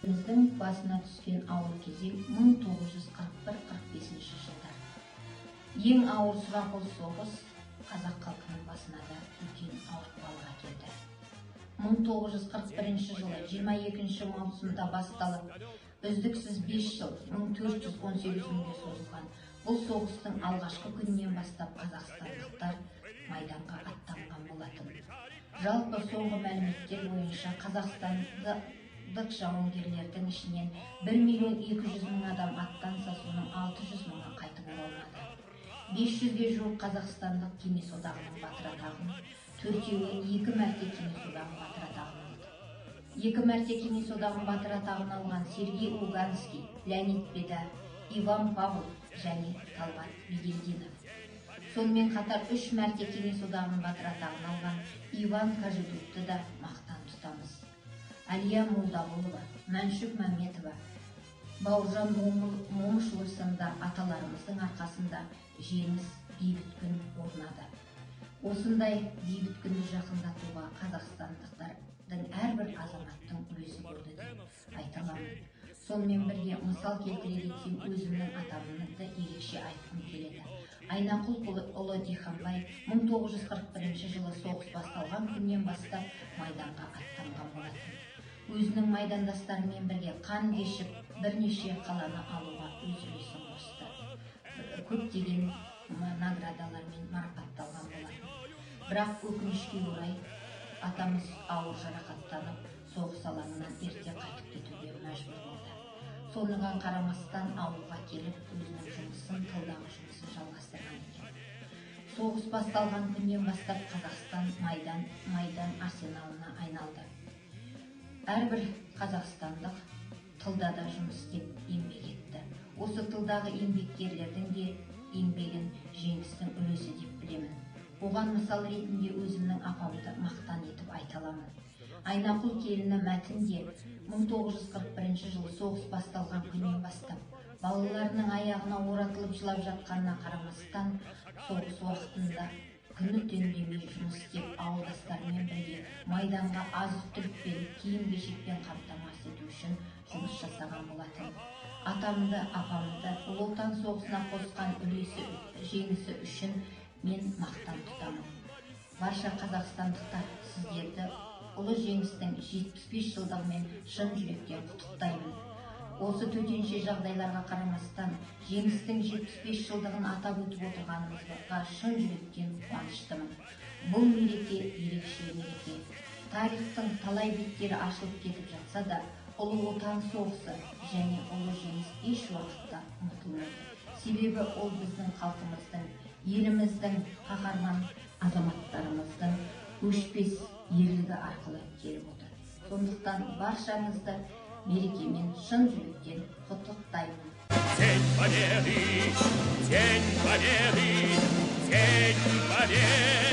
Біздің басына түскен ауыр кезең 1941-45 жылдар. Ең ауыр сұрапыл соғыс қазақ халқының басына да үлкен ауыртпалық әкелді. 1941 жылы 22 маусымда басталып, үздіксіз 5 жыл 1418 күнге созылған бұл соғыстың алғашқы күнінен бастап қазақстандықтар майданға аттанған болатын. Жалпы соңғы мәліметтер бойынша қазақстандық жауынгерлердің ішінен 1.200.000 адам аттанса, соның 600.000-і қайтып оралмады. 500-ге жуық қазақстандық кеңес одағының батыр атағын, 4-еуі 2 мәрте кеңес одағының батыр атағын алды. 2 мәрте кеңес одағының батыр атағын алған Сергей Уганский, Леонид Беда, Иван Павлов және Талғат Бигелдинов. Сонымен қатар 3 мәрте кеңес одағының батыр атағын алған Иван Кожедубты да мақтан тұтамыз. Әлия Молдағұлова, Мәншүк Мәметова, Бауыржан Момышұлы сынды аталарымыздың арқасында жеңіс бейбіт күн орнады. Осындай бейбіт күнді жақындатуға қазақстандықтардың әрбір азаматтың үлесі болды деп айта аламын. Сонымен бірге мысал келтіре кетсем, өзімнің атамды ерекше айтқым келеді. Айнақұл ұлы Диханбай 1941 жылы соғыс басталған күннен бастап майданға аттанған болатын. Өзінің майдандастарымен бірге қан кешіп, бірнеше қаланы алуға өз үлесін қосты. Көптеген наградалармен марапатталған болатын. Бірақ өкінішке орай атамыз ауыр жарақаттанып, соғыс алаңынан ерте қайтып кетуге мәжбүр болды. Соныған қарамастан ауылға келіп, өзінің жұмысын, тылдағы жұмысын жалғастырған екен. Соғыс басталған күннен бастап Қазақстан майдан арсеналына айналды. Әрбір қазақстандық тылда да жұмыс істеп еңбек етті. Осы тылдағы еңбеккерлердің де еңбегін жеңістің үлесі деп білемін. Оған мысал ретінде өзімнің апамды мақтан етіп айта аламын. Айнақұл келіні Мәтін де 1941 жылы соғыс басталған күннен бастап балаларының аяғына оратылып жылап жатқанына қарамастан, соғыс уақытында күні түнемей жұмыс істеп, ауылдастарымен бірге майданға азық-түлікпен, киім-кешекпен қамтамасыз ету үшін жұмыс жасаған болатын. Атамды, апамды Ұлы Отан соғысына қосқан үлесі, жеңісі үшін мен мақтан тұтамын. Барша қазақстандықтар, сіздерді ұлы жеңістің 75 жылдығымен шын жүректен құттықтаймын. Осы төтенше жағдайларға қарамастан, жеңістің 75 жылдығын атап өтіп отырғанымызға шын жүректен қуаныштымын. Бұл мереке ерекше мереке. Тарихтың талай беттері ашылып кетіп жатса да, Ұлы Отан соғысы және ұлы жеңіс еш уақытта ұмытылмайды. Себебі ол біздің халқымыздың, еліміздің қаһарман азаматтарымыздың өшпес ерлігі арқылы келіп отыр. Сондықтан баршаңызды мерекемен шын жүректен құттықтаймын. День Победы, День Победы, День Победы.